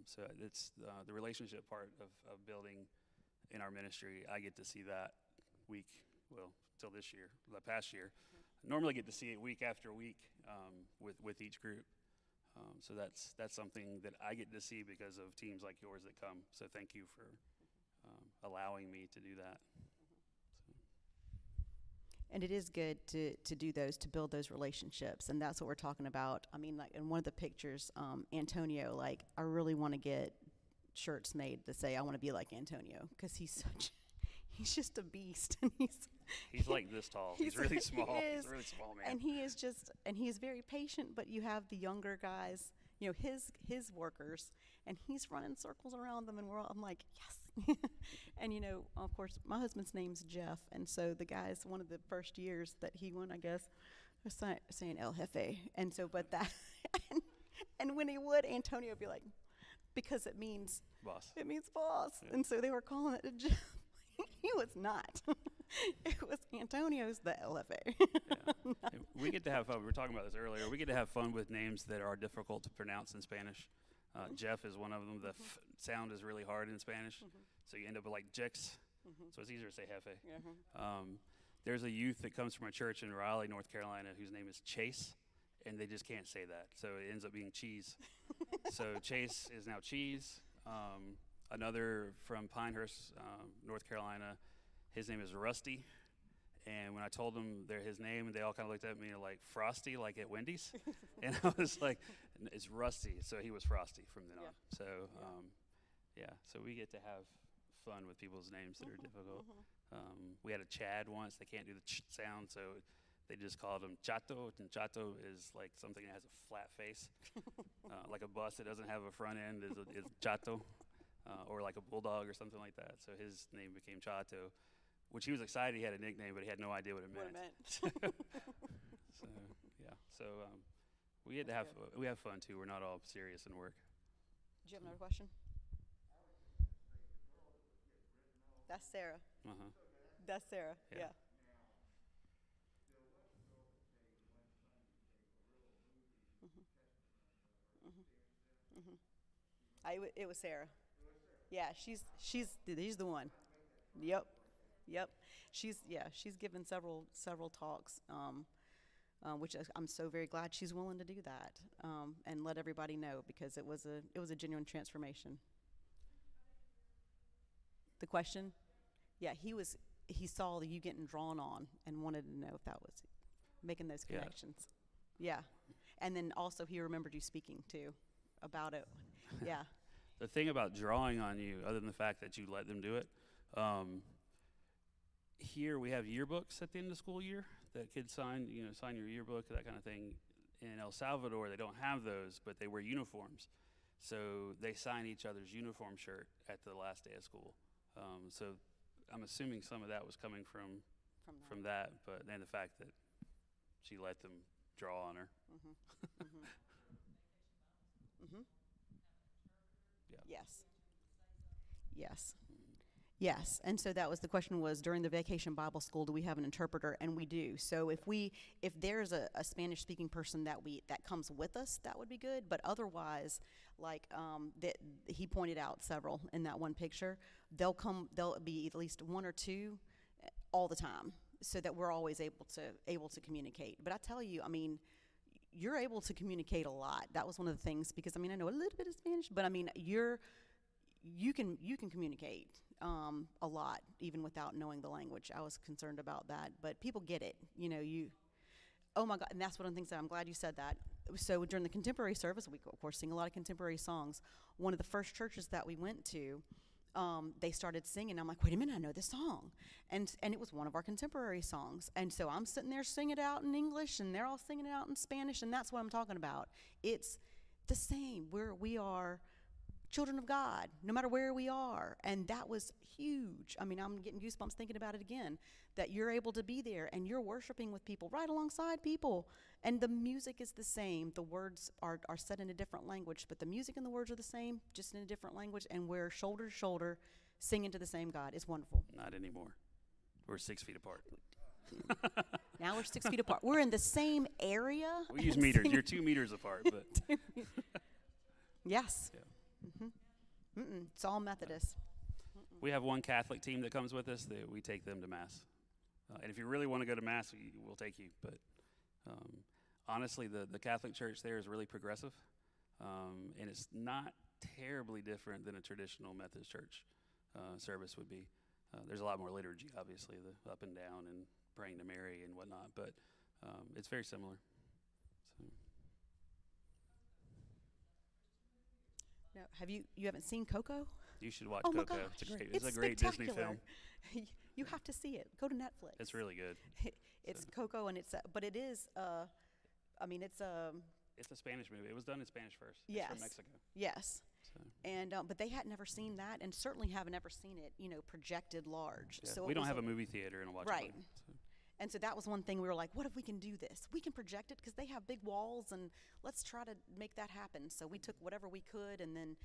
So it's the relationship part of building in our ministry. I get to see that till this year, the past year. I normally get to see it week after week with each group. So that's something that I get to see because of teams like yours that come. So thank you for allowing me to do that. And it is good to do those, to build those relationships, and that's what we're talking about. I mean, like in one of the pictures, Antonio, like I really want to get shirts made that say I want to be like Antonio, because he's just a beast, and he's like this tall. He's really small. He's a really small man. And he's very patient, but you have the younger guys, you know, his workers, and he's running circles around them, and I'm like, yes. And you know, of course, my husband's name's Jeff, and so the guys, one of the first years that he went, I guess, was saying El Jefe, and so, but that, and when he would, Antonio would be like, because it means boss. It means boss, Yeah. And so they were calling it Jeff. He was not. It was Antonio's the El Jefe. Yeah. We get to have fun. We were talking about this earlier. We get to have fun with names that are difficult to pronounce in Spanish. Jeff is one of them. The sound is really hard in Spanish, so you end up with like Jex. So it's easier to say Jefe. There's a youth that comes from a church in Raleigh, North Carolina, whose name is Chase, and they just can't say that, so it ends up being Cheese. So Chase is now Cheese. Another from Pinehurst, North Carolina, his name is Rusty. And when I told them his name, they all kind of looked at me like Frosty, like at Wendy's. And I was like, it's Rusty. So he was Frosty from then on. So, so we get to have fun with people's names that are difficult. We had a Chad once. They can't do the ch sound, so they just called him Chato. And Chato is like something that has a flat face. Like a bus that doesn't have a front end is Chato. Or like a bulldog or something like that. So his name became Chato, which he was excited he had a nickname, but he had no idea what it meant. So we get to have fun too. We're not all serious in work. Do you have another question? That's Sarah. That's Sarah. Yeah. It was Sarah. Yeah, she's the one. Yep. She's given several talks, which I'm so very glad she's willing to do that, and let everybody know, because it was a genuine transformation. The question, yeah, he saw you getting drawn on and wanted to know if that was making those connections. Yeah, and then also he remembered you speaking too about it. Yeah. The thing about drawing on you, other than the fact that you let them do it, here we have yearbooks at the end of the school year that kids sign your yearbook, that kind of thing. In El Salvador, they don't have those, but they wear uniforms. So they sign each other's uniform shirt at the last day of school. So I'm assuming some of that was coming from that, but then the fact that she let them draw on her. Yes. And so that was the question, was during the Vacation Bible School, do we have an interpreter? And we do. So if there's a Spanish speaking person that comes with us, that would be good. But otherwise, like he pointed out several in that one picture, they'll be at least one or two all the time, so that we're always able to communicate. But I tell you, I mean, you're able to communicate a lot. That was one of the things, because I mean, I know a little bit of Spanish, but I mean, you can communicate a lot even without knowing the language. I was concerned about that, but people get it. Oh my God, and that's one of the things that I'm glad you said that. So during the contemporary service, we of course sing a lot of contemporary songs. One of the first churches that we went to, they started singing. I'm like, wait a minute, I know this song, and it was one of our contemporary songs. And so I'm sitting there singing it out in English, and they're all singing it out in Spanish, and that's what I'm talking about. It's the same. We are children of God, no matter where we are, and that was huge. I mean, I'm getting goosebumps thinking about it again, that you're able to be there and you're worshiping with people right alongside people, and the music is the same. The words are said in a different language, but the music and the words are the same, just in a different language, and we're shoulder to shoulder singing to the same God. It's wonderful. Not anymore. We're 6 feet apart. Now we're 6 feet apart. We're in the same area. We use meters. You're 2 meters apart, but Yes. yeah. It's all Methodist. We have one Catholic team that comes with us that we take them to Mass. And if you really want to go to Mass, we'll take you. But honestly, the Catholic Church there is really progressive. And it's not terribly different than a traditional Methodist church service would be. There's a lot more liturgy, obviously, the up and down and praying to Mary and whatnot. But it's very similar. So. No, you haven't seen Coco? You should watch Oh my Coco. gosh, It's a great Disney spectacular. film. You have to see it. Go to Netflix. It's really good. It's Coco, and but it is. I mean, it's It's a Spanish movie. It was done in Spanish first. Yes. It's from Mexico. Yes. So. And but they had never seen that, and certainly haven't ever seen it. Projected large. Yeah, So we it don't was have a movie theater and watch it. Right. So. And so that was one thing we were like, what if we can do this? We can project it because they have big walls, and let's try to make that happen. So we took whatever we could, and then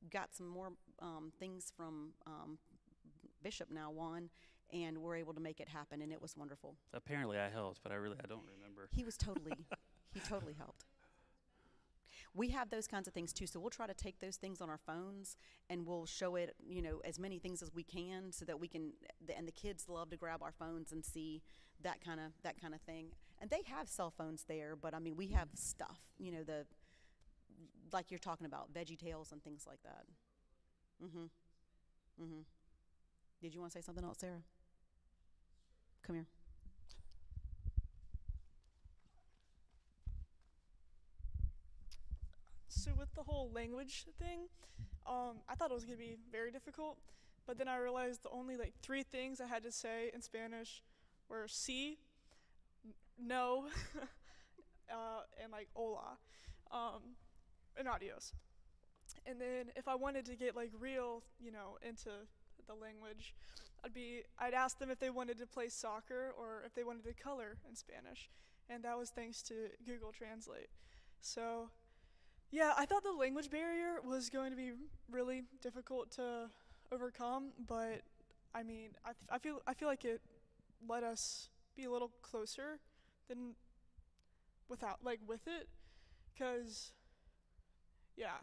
got some more things from Bishop now Juan, and we're able to make it happen, and it was wonderful. Apparently I helped, but I don't remember. He totally helped. We have those kinds of things too, so we'll try to take those things on our phones, and we'll show it, as many things as we can, so that we can. And the kids love to grab our phones and see that kind of thing. And they have cell phones there, but I mean, we have stuff, like you're talking about, Veggie Tales and things like that. Did you want to say something else, Sarah? Come here. So with the whole language thing, I thought it was going to be very difficult, but then I realized the only 3 things I had to say in Spanish were sí, no, and hola, and adios. And then if I wanted to get real, into the language, I'd ask them if they wanted to play soccer or if they wanted to color in Spanish, and that was thanks to Google Translate. So. Yeah, I thought the language barrier was going to be really difficult to overcome, but I mean, I feel like it let us be a little closer than with it, because yeah,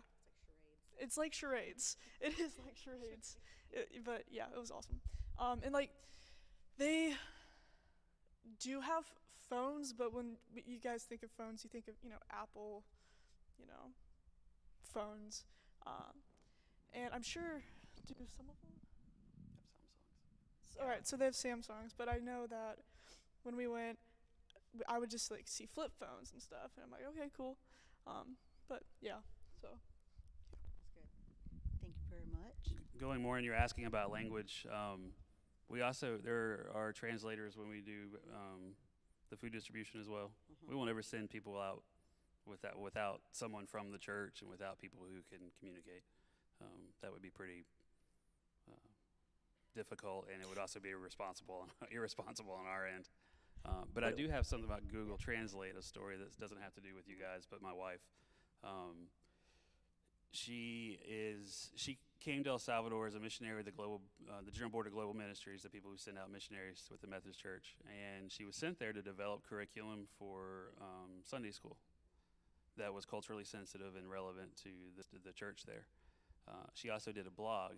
it's like charades. It is like charades, but yeah, it was awesome. And they do have phones, but when you guys think of phones, you think of Apple. Phones, and I'm sure, do some of them have Samsungs? All right, so they have Samsungs, but I know that when we went, I would just see flip phones and stuff, and I'm like, okay, cool, but yeah, so. That's good. Thank you very much. Going more, and you're asking about language. There are translators when we do the food distribution as well. We won't ever send people out without someone from the church and without people who can communicate. That would be pretty difficult, and it would also be irresponsible on our end. But I do have something about Google Translate, a story that doesn't have to do with you guys, but my wife. She came to El Salvador as a missionary with the General Board of Global Ministries, the people who send out missionaries with the Methodist Church, and she was sent there to develop curriculum for Sunday school that was culturally sensitive and relevant to the church there. She also did a blog,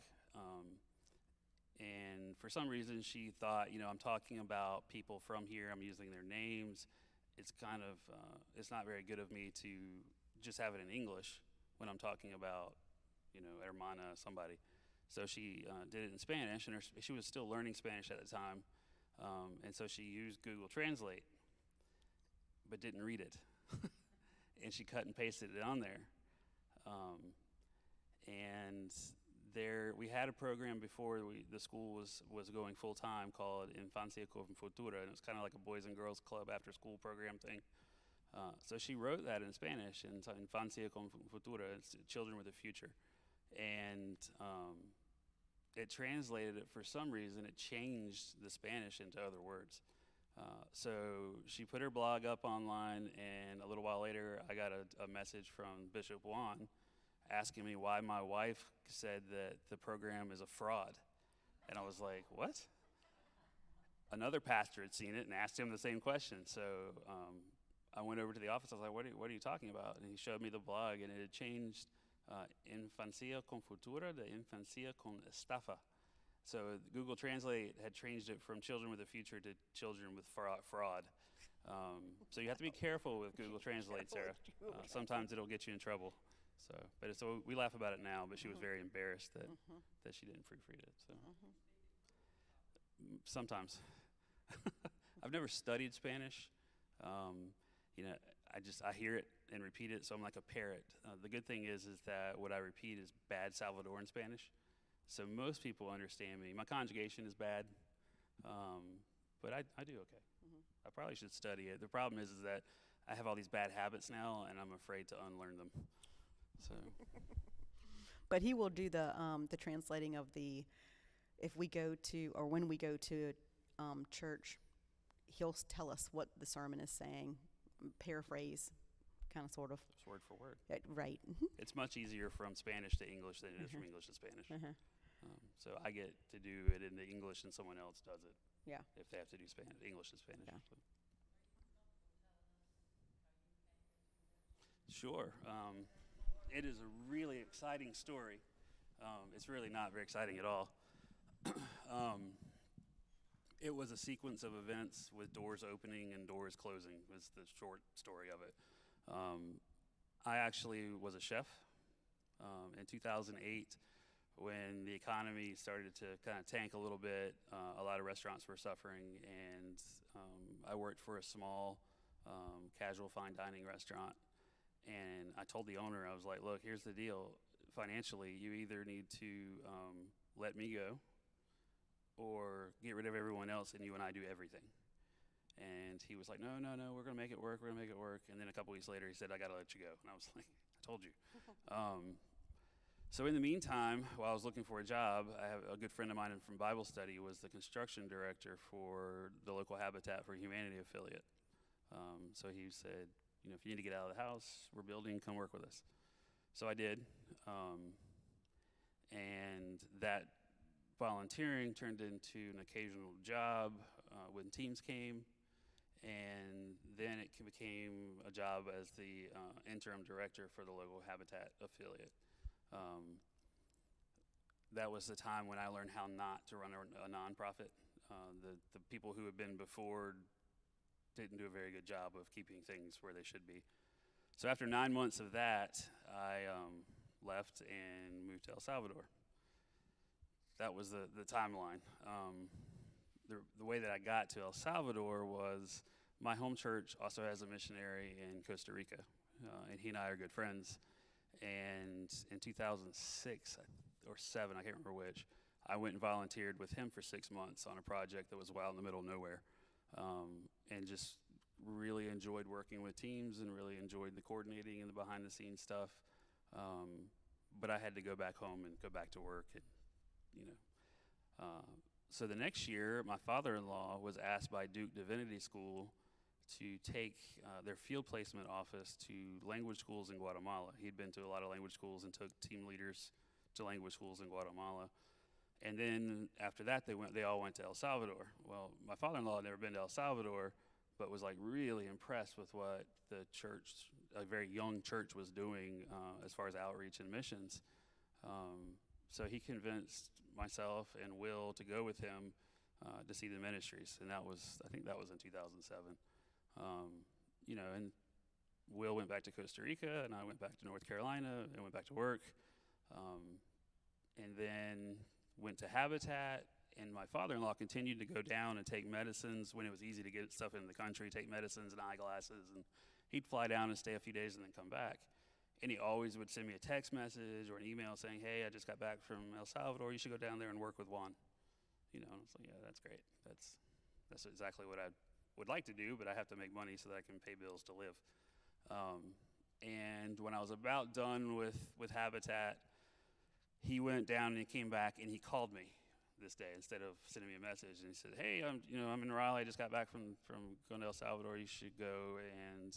and for some reason she thought, I'm talking about people from here, I'm using their names. It's it's not very good of me to just have it in English when I'm talking about, hermana, somebody. So she did it in Spanish, and she was still learning Spanish at the time, and so she used Google Translate. but didn't read it. And she cut and pasted it on there. And we had a program before the school was going full time called Infancia con Futura, and it was kind of like a boys and girls club after school program thing. So she wrote that in Spanish, Infancia con Futura, it's children with a future. And it translated it for some reason, it changed the Spanish into other words. So she put her blog up online, and a little while later, I got a message from Bishop Juan asking me why my wife said that the program is a fraud. And I was like, what? Another pastor had seen it and asked him the same question. So I went over to the office. I was like, what are you talking about? And he showed me the blog, and it had changed Infancia con Futura to Infancia con Estafa. So Google Translate had changed it from children with a future to children with fraud. So you have to be careful with Google Translate, Sarah. Sometimes it'll get you in trouble. So we laugh about it now, but she was very embarrassed that she didn't proofread it. So sometimes. I've never studied Spanish. I hear it and repeat it, so I'm like a parrot. The good thing is that what I repeat is bad Salvadoran Spanish. So most people understand me. My conjugation is bad, but I do okay. I probably should study it. The problem is that I have all these bad habits now, and I'm afraid to unlearn them. So. But he will do the translating of if we go to, or when we go to church, he'll tell us what the sermon is saying, paraphrase, kind of, sort of. It's word for word. Right. It's much easier from Spanish to English than it is from English to Spanish. So I get to do it in the English, and someone else does it. Yeah. If they have to do English and Spanish. Yeah. So. Sure. It is a really exciting story. It's really not very exciting at all. It was a sequence of events with doors opening and doors closing, was the short story of it. I actually was a chef in 2008 when the economy started to kind of tank a little bit. A lot of restaurants were suffering, and I worked for a small casual fine dining restaurant. And I told the owner, I was like, look, here's the deal. Financially, you either need to let me go or get rid of everyone else, and you and I do everything. And he was like, no, we're going to make it work. And then a couple weeks later, he said, I got to let you go. And I was like, I told you. So in the meantime, while I was looking for a job, I have a good friend of mine from Bible study was the construction director for the local Habitat for Humanity affiliate. So he said, if you need to get out of the house, we're building, come work with us. So I did. And that volunteering turned into an occasional job when teams came. And then it became a job as the interim director for the local Habitat affiliate. That was the time when I learned how not to run a nonprofit. The people who had been before didn't do a very good job of keeping things where they should be. So after 9 months of that, I left and moved to El Salvador. That was the timeline. The way that I got to El Salvador was my home church also has a missionary in Costa Rica, and he and I are good friends. And in 2006 or 7, I can't remember which, I went and volunteered with him for 6 months on a project that was out in the middle of nowhere. And just really enjoyed working with teams and really enjoyed the coordinating and the behind-the-scenes stuff. But I had to go back home and go back to work. And, so the next year, my father-in-law was asked by Duke Divinity School to take their field placement office to language schools in Guatemala. He'd been to a lot of language schools and took team leaders to language schools in Guatemala. And then after that, they all went to El Salvador. Well, my father-in-law had never been to El Salvador, but was like really impressed with what the church, a very young church, was doing as far as outreach and missions. So he convinced myself and Will to go with him to see the ministries, and I think that was in 2007. And Will went back to Costa Rica, and I went back to North Carolina and went back to work, and then went to Habitat And my father-in-law continued to go down and take medicines when it was easy to get stuff in the country, take medicines and eyeglasses, and he'd fly down and stay a few days and then come back. And he always would send me a text message or an email saying, hey, I just got back from El Salvador, you should go down there and work with Juan. You know, and I was like, yeah, that's great. That's exactly what I would like to do, but I have to make money so that I can pay bills to live. And when I was about done with Habitat, he went down and he came back and he called me this day instead of sending me a message. And he said, hey, I'm in Raleigh. I just got back from going to El Salvador. You should go and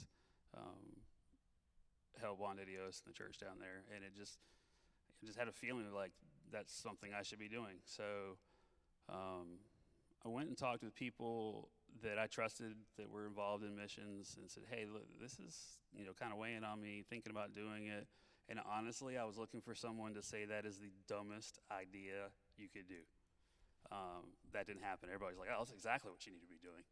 help Juan de Dios in the church down there. And it just had a feeling like that's something I should be doing. So I went and talked with people that I trusted that were involved in missions and said, hey, look, this is, kind of weighing on me, thinking about doing it. And honestly, I was looking for someone to say that is the dumbest idea you could do. That didn't happen. Everybody's like, oh, that's exactly what you need to be doing.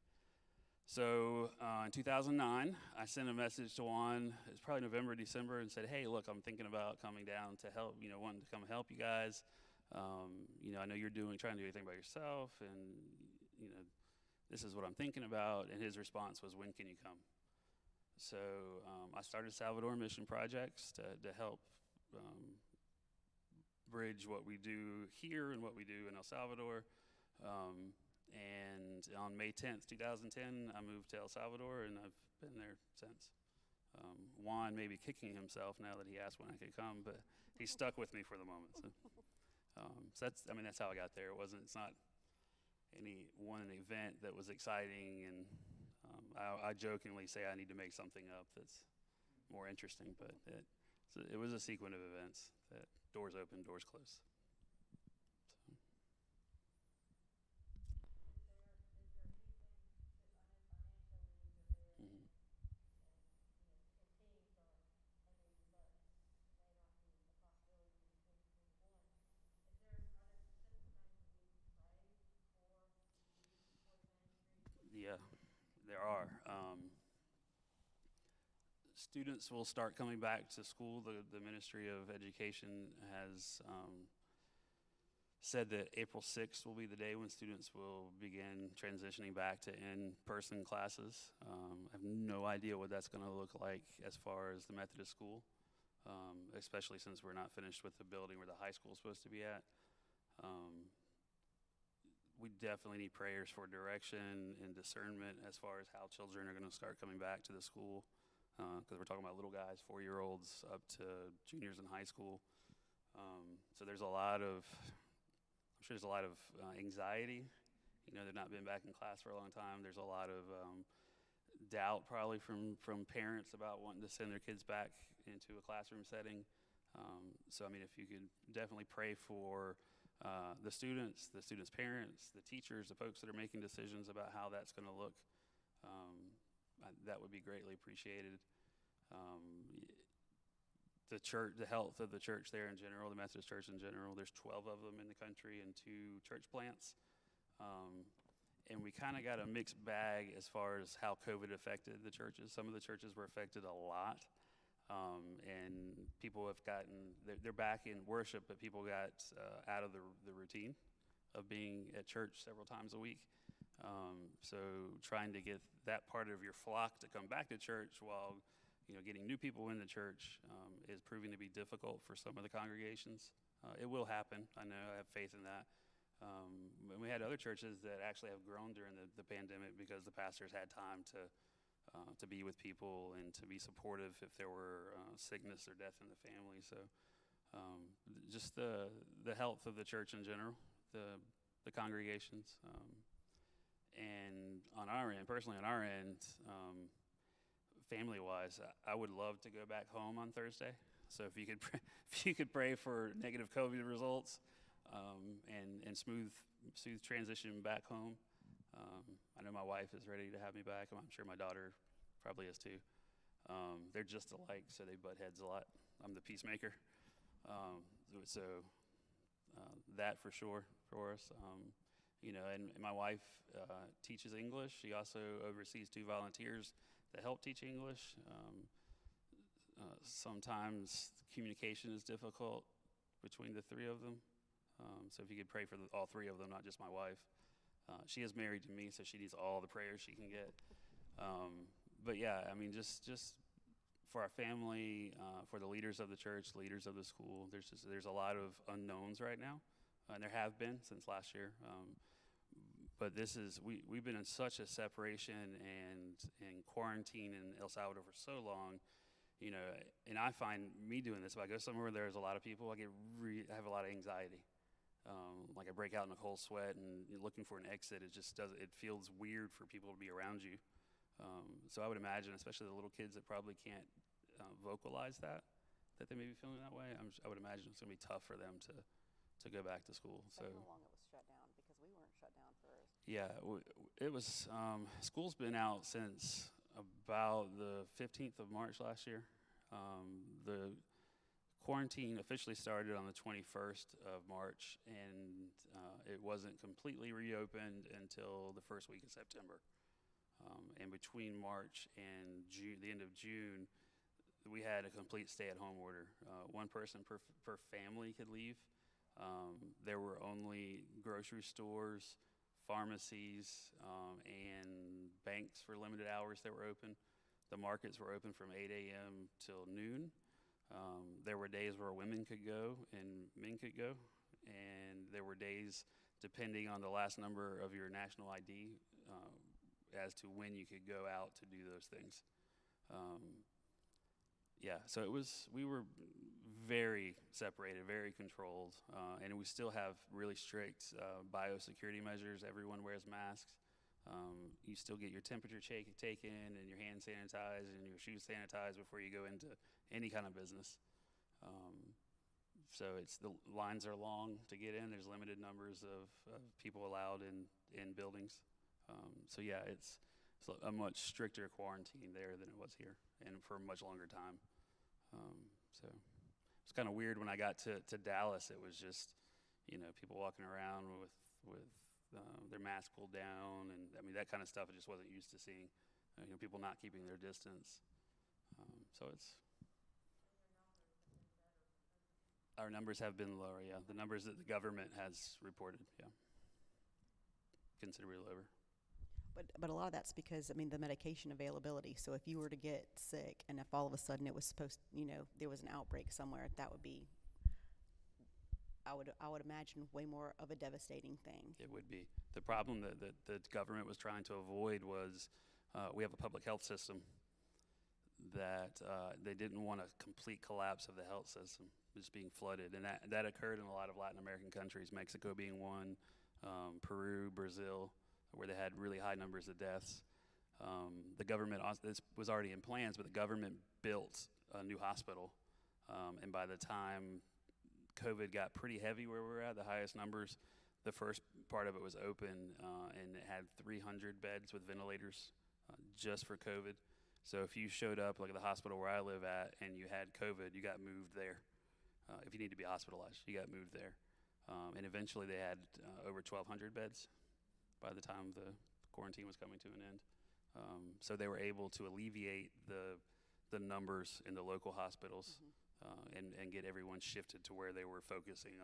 So in 2009, I sent a message to Juan, it's probably November, December, and said, hey, look, I'm thinking about coming down to help, wanting to come help you guys. I know you're trying to do everything by yourself, and, this is what I'm thinking about. And his response was, when can you come? So I started Salvadoran Mission Projects to help bridge what we do here and what we do in El Salvador. And on May 10th, 2010, I moved to El Salvador, and I've been there since. Juan may be kicking himself now that he asked when I could come, but he's stuck with me for the moment. So that's how I got there. It's not any one event that was exciting, and I jokingly say I need to make something up that's more interesting, but it was a sequence of events that doors open, doors close. Yeah, there are. Students will start coming back to school. The Ministry of Education has said that April 6th will be the day when students will begin transitioning back to in-person classes. I have no idea what that's going to look like as far as the Methodist school, especially since we're not finished with the building where the high school is supposed to be at. We definitely need prayers for direction and discernment as far as how children are going to start coming back to the school, because we're talking about little guys, 4-year-olds up to juniors in high school. So there's a lot of anxiety. They've not been back in class for a long time. There's a lot of doubt probably from parents about wanting to send their kids back into a classroom setting. So if you could definitely pray for the students' parents, the teachers, the folks that are making decisions about how that's going to look, that would be greatly appreciated. The church, the health of the church there in general, the Methodist Church in general, there's 12 of them in the country and 2 church plants. And we kind of got a mixed bag as far as how COVID affected the churches. Some of the churches were affected a lot. And people have they're back in worship, but people got out of the routine of being at church several times a week. So trying to get that part of your flock to come back to church while getting new people in the church is proving to be difficult for some of the congregations. It will happen. I know. I have faith in that. And we had other churches that actually have grown during the pandemic because the pastors had time to be with people and to be supportive if there were sickness or death in the family. So just the health of the church in general, the congregations. And personally on our end, family-wise, I would love to go back home on Thursday. So if you could pray for negative COVID results and smooth transition back home. I know my wife is ready to have me back. I'm sure my daughter probably is too. They're just alike, so they butt heads a lot. I'm the peacemaker. So that for sure for us. And my wife teaches English. She also oversees 2 volunteers that help teach English. Sometimes communication is difficult between the 3 of them. So if you could pray for all three of them, not just my wife. She is married to me, so she needs all the prayers she can get. But yeah, I mean, just for our family, for the leaders of the church, leaders of the school, there's a lot of unknowns right now, and there have been since last year. But we've been in such a separation and quarantine in El Salvador for so long, and I find me doing this, if I go somewhere where there's a lot of people, I have a lot of anxiety. Like I break out in a cold sweat and looking for an exit. It feels weird for people to be around you. So I would imagine, especially the little kids that probably can't vocalize that they may be feeling that way. I would imagine it's gonna be tough for them to go back to school. So how long it was shut down, because we weren't shut down first. yeah, it was. School's been out since about the 15th of March last year. The quarantine officially started on the 21st of March, and it wasn't completely reopened until the first week of September. And between March and June, the end of June, we had a complete stay-at-home order. One person per family could leave. There were only grocery stores, pharmacies, and banks for limited hours that were open. The markets were open from 8 a.m. till noon. There were days where women could go and men could go, and there were days, depending on the last number of your national ID, as to when you could go out to do those things. So we were very separated, very controlled, and we still have really strict biosecurity measures. Everyone wears masks. You still get your temperature taken and your hands sanitized and your shoes sanitized before you go into any kind of business. So the lines are long to get in. There's limited numbers of people allowed in buildings. So yeah, it's a much stricter quarantine there than it was here, and for a much longer time. So it's kind of weird when I got to Dallas. It was just, people walking around with their mask pulled down, and I mean that kind of stuff I just wasn't used to seeing. People not keeping their distance. So our numbers have been lower. Yeah, the numbers that the government has reported. Yeah, considerably lower. But a lot of that's because, the medication availability. So if you were to get sick, and if all of a sudden it was there was an outbreak somewhere, that would be, I would imagine, way more of a devastating thing. It would be. The problem that the government was trying to avoid was we have a public health system that they didn't want a complete collapse of the health system, just being flooded. And that occurred in a lot of Latin American countries, Mexico being one, Peru, Brazil, where they had really high numbers of deaths. The government, this was already in plans, but the government built a new hospital. And by the time COVID got pretty heavy where we were at, the highest numbers, the first part of it was open, and it had 300 beds with ventilators just for COVID. So if you showed up like at the hospital where I live at and you had COVID, you got moved there. If you need to be hospitalized, you got moved there. And eventually they had over 1,200 beds by the time the quarantine was coming to an end. So they were able to alleviate the numbers in the local hospitals, and get everyone shifted to where they were focusing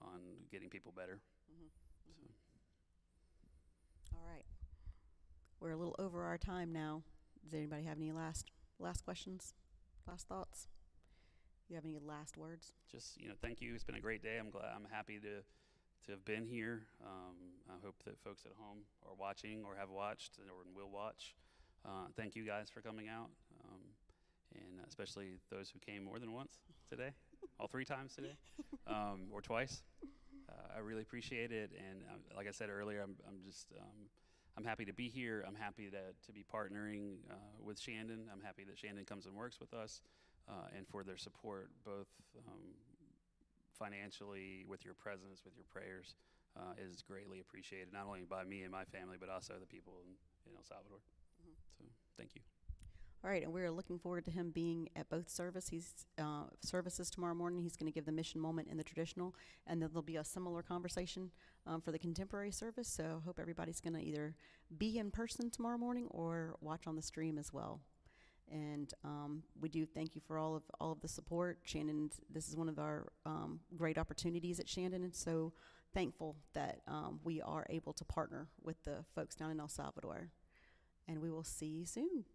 on getting people better. So. All right. We're a little over our time now. Does anybody have any last questions, last thoughts? You have any last words? Just, thank you. It's been a great day. I'm happy to have been here. I hope that folks at home are watching or have watched or will watch. Thank you guys for coming out, and especially those who came more than once today, all 3 times today, or twice. I really appreciate it, and like I said earlier, I'm happy to be here. I'm happy to be partnering with Shandon. I'm happy that Shandon comes and works with us, and for their support, both financially, with your presence, with your prayers, is greatly appreciated, not only by me and my family, but also the people in El Salvador. So thank you. All right, and we're looking forward to him being at both services tomorrow morning. He's going to give the mission moment in the traditional, and then there'll be a similar conversation for the contemporary service. So I hope everybody's going to either be in person tomorrow morning or watch on the stream as well. And we do thank you for all of the support. Shandon, this is one of our great opportunities at Shandon, and so thankful that we are able to partner with the folks down in El Salvador. And we will see you soon.